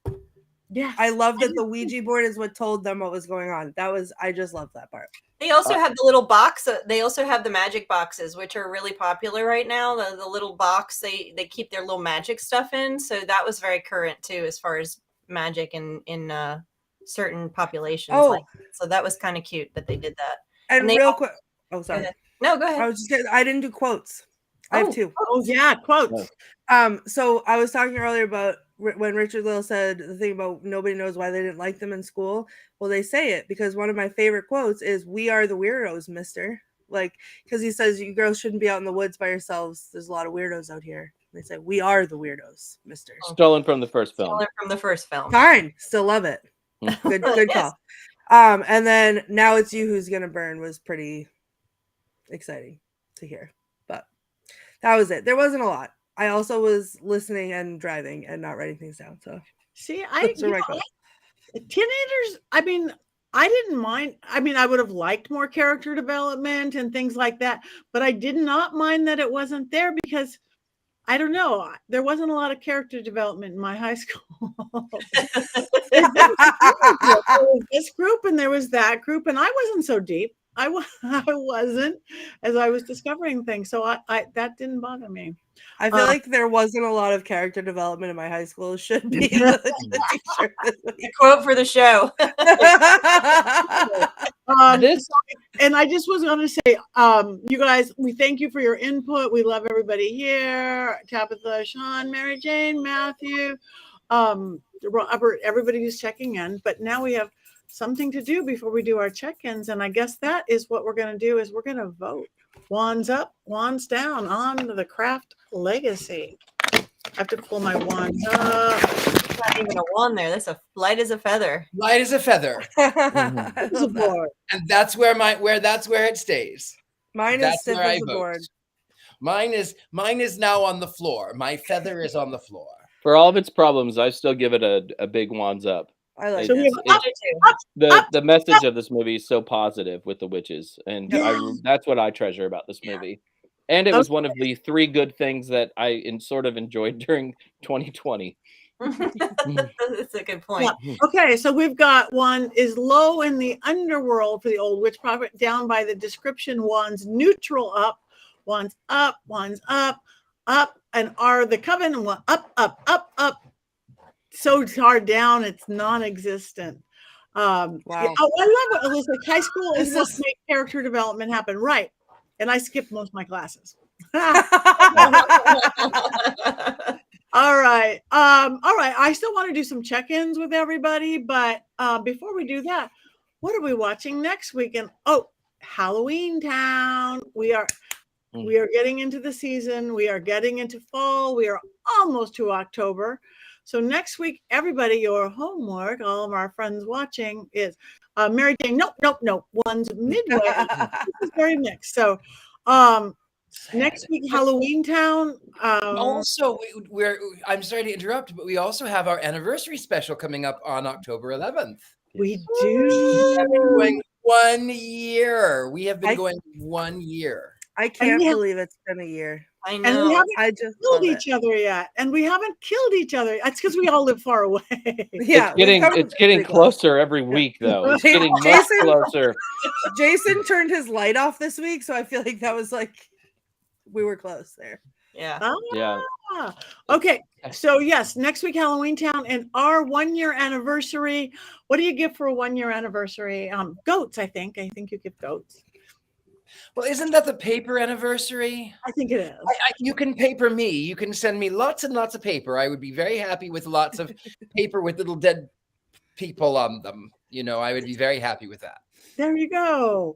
Yes. I love that the Ouija board is what told them what was going on. I just love that part. They also have the little box. They also have the magic boxes, which are really popular right now. The little box they keep their little magic stuff in. So that was very current too, as far as magic in certain populations. Oh. So that was kind of cute that they did that. And they real all- quick, oh sorry, ahead. No, go I ahead. was just kidding. I didn't do quotes. I have two. Oh yeah, quotes. So I was talking earlier about when Richard-Lael said the thing about nobody knows why they didn't like them in school. Well, they say it because one of my favorite quotes is "We are the weirdos, mister." Like, because he says you girls shouldn't be out in the woods by yourselves. There's a lot of weirdos out here. They say we are the weirdos, mister. Stolen from the first film. Stolen from the first film. Fine, still love it. Good Yes. call. And then Now It's You Who's Gonna Burn was pretty exciting to hear, but that was it. There wasn't a lot. I also was listening and driving and not writing things down. So See, teenagers. I mean, I didn't mind. I mean, I would have liked more character development and things like that, but I did not mind that it wasn't there because I don't know. There wasn't a lot of character development in my high school. There was this group and there was that group, and I wasn't so deep. I wasn't as I was discovering things, so I that didn't bother me. I feel like there wasn't a lot of character development in my high school. It should be the t-shirt this week. The quote for the show. And I just was going to say, you guys, we thank you for your input. We love everybody here. Tabitha, Sean, Mary Jane, Matthew, Robert, everybody who's checking in. But now we have something to do before we do our check-ins. And I guess that is what we're going to do is we're going to vote. Wands up, wands down on the craft legacy. I have to pull my wands up. Not even a wand there. That's light as a feather. Light as a feather, I There's a love that. board. and that's where it stays. Mine is That's stiff where I as a vote. board. Mine is now on the floor. My feather is on the floor. For all of its problems, I still give it a big wands up. I like So we it. have up, The message of this movie is so positive with the witches, and Yeah. that's what I treasure about this movie. And it was one of the 3 good things that I sort of enjoyed during 2020. That's a good point. Okay, so we've got one is low in the underworld for the old witch prophet, down by the description, wands neutral up, wands up, wands up, up, and the Coven went up, up, up, up, so far down it's non-existent. Wow. Yeah, oh, I love it, Alyssa. High school is what makes character development happen, right? And I skipped most of my classes. All right. All right. I still want to do some check-ins with everybody, but before we do that, what are we watching next weekend? Oh, Halloween Town. We are getting into the season. We are getting into fall. We are almost to October. So next week, everybody, your homework, all of our friends watching, is Mary Jane. Nope. One's Midway. This is very mixed. So next week, Halloween Town. Also, I'm sorry to interrupt, but we also have our anniversary special coming up on October 11th. We do. We have been going 1 year. We have been going 1 year. I can't believe it's been a year. I know. And we haven't just killed each other yet. And we haven't killed each other. That's because we all live far away. Yeah, it's getting closer every week, though. It's getting much closer. Jason turned his light off this week, so I feel like that was like we were close there. Yeah. Yeah. Okay. So yes, next week Halloween Town and our 1 year anniversary. What do you give for a 1 year anniversary? Goats, I think. I think you give goats. Well, isn't that the paper anniversary? I think it is. You can paper me. You can send me lots and lots of paper. I would be very happy with lots of paper with little dead people on them. You know, I would be very happy with that. There you go.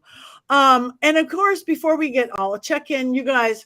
And of course, before we get all check in, you guys,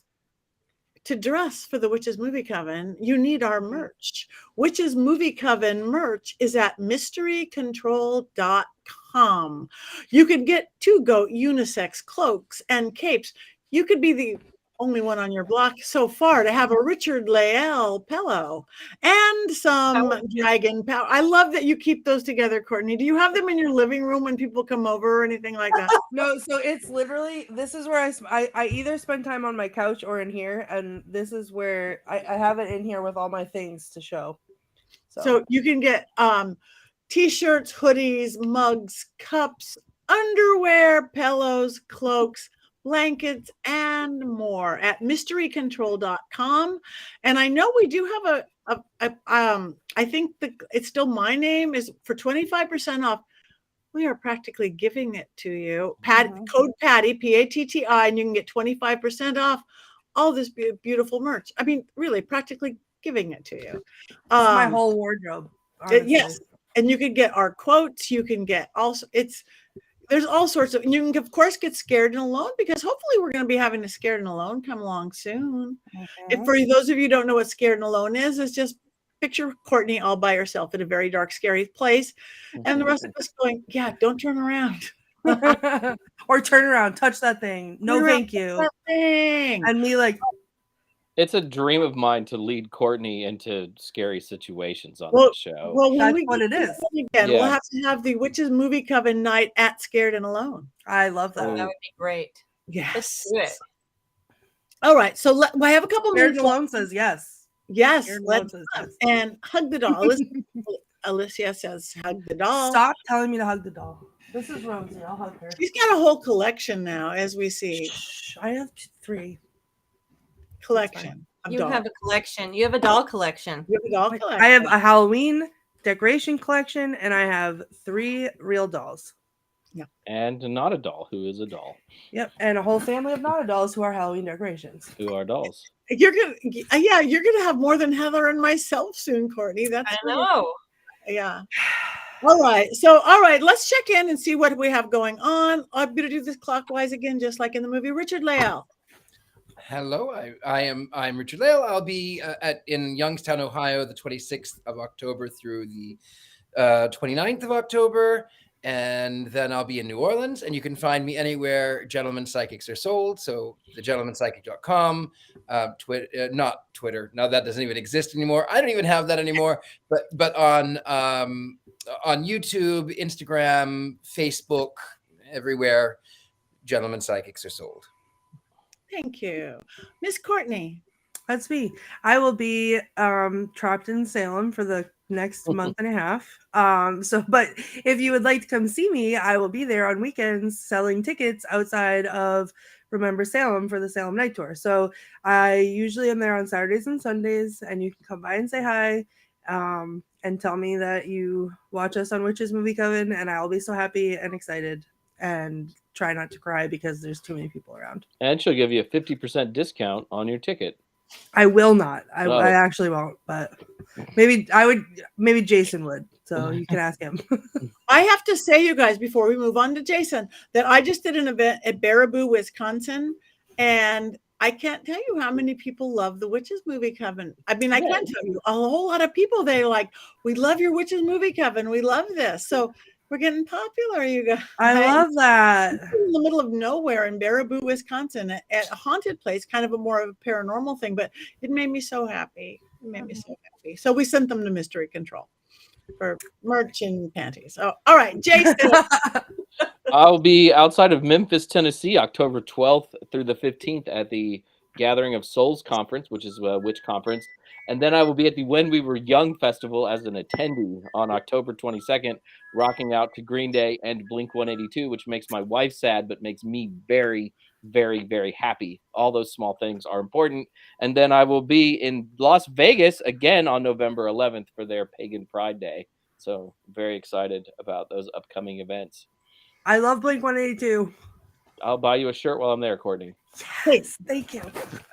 to dress for the Witches Movie Coven, you need our merch. Witches Movie Coven merch is at mysterycontrol.com. You could get 2 goat unisex cloaks and capes. You could be the only one on your block so far to have a Richard-Lael pillow and some dragon power. I love that you keep those together, Courtney. Do you have them in your living room when people come over or anything like that? No, so it's literally, this is where I either spend time on my couch or in here, and this is where I have it in here with all my things to show. So you can get t-shirts, hoodies, mugs, cups, underwear, pillows, cloaks, blankets, and more at mysterycontrol.com. And I know we do have I think it's still my name is for 25% off. We are practically giving it to you. Code Patti, Patti, and you can get 25% off all this beautiful merch. I mean, really, practically giving it to you. My whole wardrobe. Yes, and you can get our quotes. You can get also there's all sorts of, and you can of course get Scared and Alone, because hopefully we're going to be having a Scared and Alone come along soon. And for those of you who don't know what Scared and Alone is, it's just picture Courtney all by herself in a very dark, scary place, and the rest of us going, "Yeah, don't turn around." Or turn around, touch that thing. No, thank you. And me like, it's a dream of mine to lead Courtney into scary situations on the show. Well, that's what it is. Again, we'll have to have the Witches Movie Coven night at Scared and Alone. I love that. That would be great. Yes. Let's do it. All right. So I have a couple Scared minutes. Alone says yes. Yes. And hug the doll. Alicia says hug the doll. Stop telling me to hug the doll. This is Rosie. I'll hug her. She's got a whole collection now, as we see. Shh, I have 3. Collection. You have a collection. You have a doll collection. You have a doll collection. I have a Halloween decoration collection, and I have 3 real dolls. Yeah. And not a doll who is a doll. Yep. And a whole family of not a dolls who are Halloween decorations. Who are dolls. You're gonna have more than Heather and myself soon, Courtney. That's I know. Yeah. All right. So, let's check in and see what we have going on. I'm going to do this clockwise again, just like in the movie. Richard-Lael. Hello, I'm Richard-Lael. I'll be in Youngstown, Ohio, the 26th of October through the 29th of October, and then I'll be in New Orleans. And you can find me anywhere Gentleman Psychics are sold. So thegentlemanpsychic.com, not Twitter. Now that doesn't even exist anymore. I don't even have that anymore. But on YouTube, Instagram, Facebook, everywhere, Gentleman Psychics are sold. Thank you. Miss Courtney. That's me. I will be trapped in Salem for the next month and a half. But if you would like to come see me, I will be there on weekends selling tickets outside of Remember Salem for the Salem Night Tour. So I usually am there on Saturdays and Sundays, and you can come by and say hi, and tell me that you watch us on Witches Movie Coven, and I'll be so happy and excited and try not to cry because there's too many people around. And she'll give you a 50% discount on your ticket. I will not. I Oh. actually won't, but maybe I would. Maybe Jason would. So you can ask him. I have to say, you guys, before we move on to Jason, that I just did an event at Baraboo, Wisconsin, and I can't tell you how many people love the Witches Movie Coven. I mean, I can't tell you a whole lot of people. They like, we love your Witches Movie Coven. We love this. So we're getting popular, you guys. I love that. In the middle of nowhere in Baraboo, Wisconsin, at a haunted place, kind of a more of a paranormal thing, but it made me so happy. It made me so happy. So we sent them to Mystery Control for merch and panties. Oh, all right, Jason. I'll be outside of Memphis, Tennessee, October 12th through the 15th at the Gathering of Souls Conference, which is a witch conference. And then I will be at the When We Were Young Festival as an attendee on October 22nd, rocking out to Green Day and Blink-182, which makes my wife sad, but makes me very, very, very happy. All those small things are important. And then I will be in Las Vegas again on November 11th for their Pagan Pride Day. So very excited about those upcoming events. I love Blink-182. I'll buy you a shirt while I'm there, Courtney. Yes, thank you.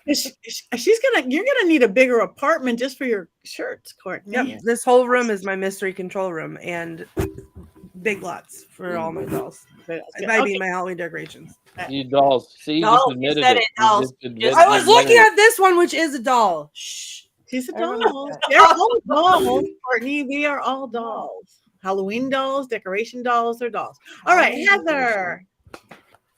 You're gonna need a bigger apartment just for your shirts, Courtney. Yep, this whole room is my mystery control room and big lots for all my dolls. Maybe my Halloween decorations. You dolls. See, you Dolls, just admitted you said it. it, dolls. You just admitted I was it. looking at this one, which is a doll. Shh. She's a Everyone doll. knows that. They're all dolls, Courtney. We are all dolls. Halloween dolls, decoration dolls, they're dolls. All right, Heather.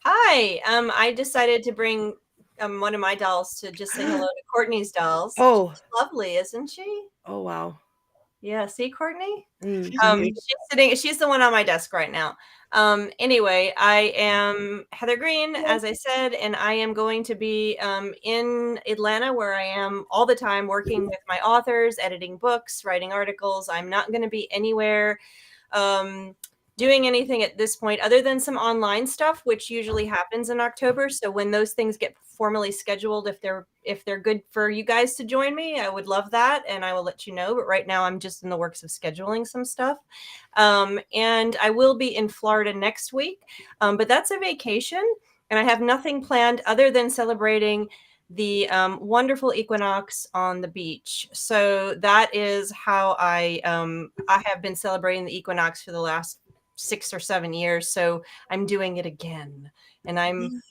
Hi. I decided to bring one of my dolls to just say hello to Courtney's dolls. Oh. She's lovely, isn't she? Oh, wow. Yeah, see, Courtney? Mm. She's the one on my desk right now. Anyway, I am Heather Greene, as I said, and I am going to be in Atlanta, where I am all the time working with my authors, editing books, writing articles. I'm not going to be anywhere doing anything at this point other than some online stuff, which usually happens in October. So when those things get formally scheduled, if they're good for you guys to join me, I would love that, and I will let you know. But right now I'm just in the works of scheduling some stuff. And I will be in Florida next week, but that's a vacation, and I have nothing planned other than celebrating the wonderful equinox on the beach. So that is how I have been celebrating the equinox for the last 6 or 7 years. So I'm doing it again, and I'm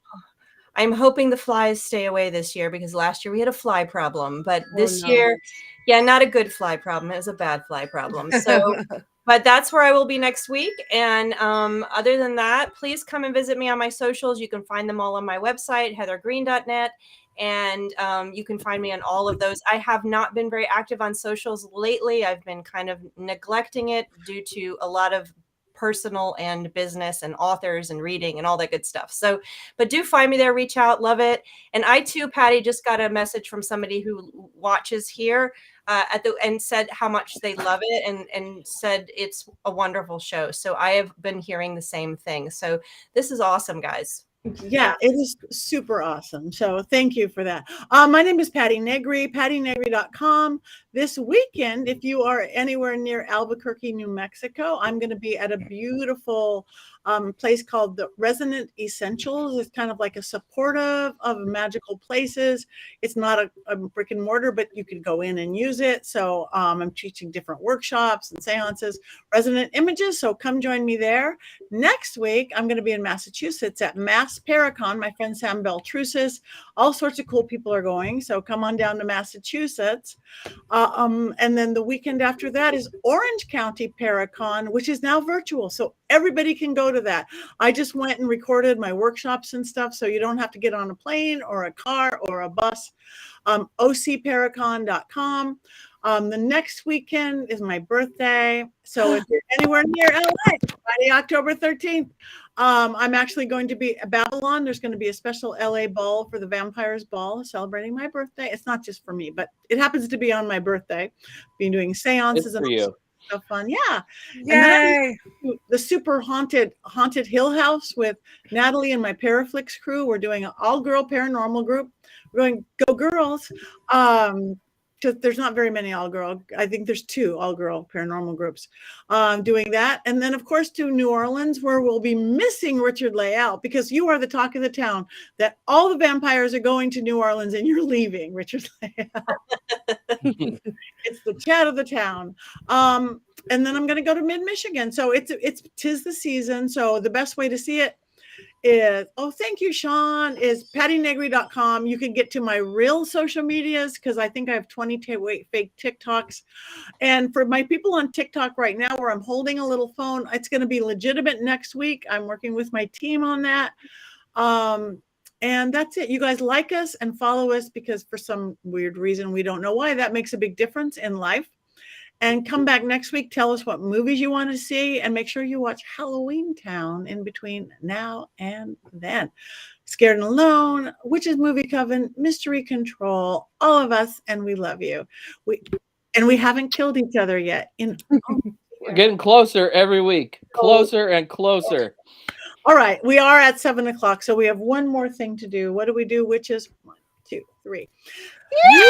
hoping the flies stay away this year, because last year we had a fly problem, but this year, yeah, not a good fly problem. It was a bad fly problem. So, but that's where I will be next week. And other than that, please come and visit me on my socials. You can find them all on my website, heathergreene.net. And you can find me on all of those. I have not been very active on socials lately. I've been kind of neglecting it due to a lot of personal and business and authors and reading and all that good stuff. So, but do find me there, reach out, love it. And I too, Patty, just got a message from somebody who watches here and said how much they love it, and said it's a wonderful show. So I have been hearing the same thing. So this is awesome, guys. Yeah, it is super awesome. So thank you for that. My name is Patti Negri, pattinegri.com. This weekend, if you are anywhere near Albuquerque, New Mexico, I'm going to be at a beautiful place called the Resonant Essentials. It's kind of like a supportive of magical places. It's not a brick and mortar, but you can go in and use it. So I'm teaching different workshops and seances, resonant images. So come join me there. Next week, I'm going to be in Massachusetts at Mass Paracon. My friend Sam Beltrusis, all sorts of cool people are going. So come on down to Massachusetts. And then the weekend after that is Orange County Paracon, which is now virtual. So everybody can go to that. I just went and recorded my workshops and stuff, so you don't have to get on a plane or a car or a bus. ocparacon.com. The next weekend is my birthday. So if you're anywhere near LA, Friday, October 13th, I'm actually going to be at Babylon. There's going to be a special LA ball for the Vampires Ball celebrating my birthday. It's not just for me, but it happens to be on my birthday. Been doing seances It's for you. So fun. Yeah. Yay! The super haunted Hill House with Natalie and my Paraflix crew. We're doing an all-girl paranormal group. We're going Go Girls. Because there's not very many all-girl. I think there's 2 all-girl paranormal groups doing that. And then, of course, to New Orleans, where we'll be missing Richard-Lael, because you are the talk of the town, that all the vampires are going to New Orleans and you're leaving, Richard-Lael. It's the chat of the town. And then I'm going to go to mid-Michigan. So tis the season. So the best way to see it is, thank you, Sean, is pattinegri.com. You can get to my real social medias because I think I have 20 fake TikToks. And for my people on TikTok right now, where I'm holding a little phone, it's going to be legitimate next week. I'm working with my team on that. And that's it. You guys like us and follow us, because for some weird reason, we don't know why, that makes a big difference in life. And come back next week. Tell us what movies you want to see, and make sure you watch Halloween Town in between now and then. Scared and Alone, Witches Movie Coven, Mystery Control, all of us, and we love you. We haven't killed each other yet. We're getting closer every week. Closer and closer. All right. We are at 7:00, so we have one more thing to do. What do we do? Which is 1, 2, 3. Yeah!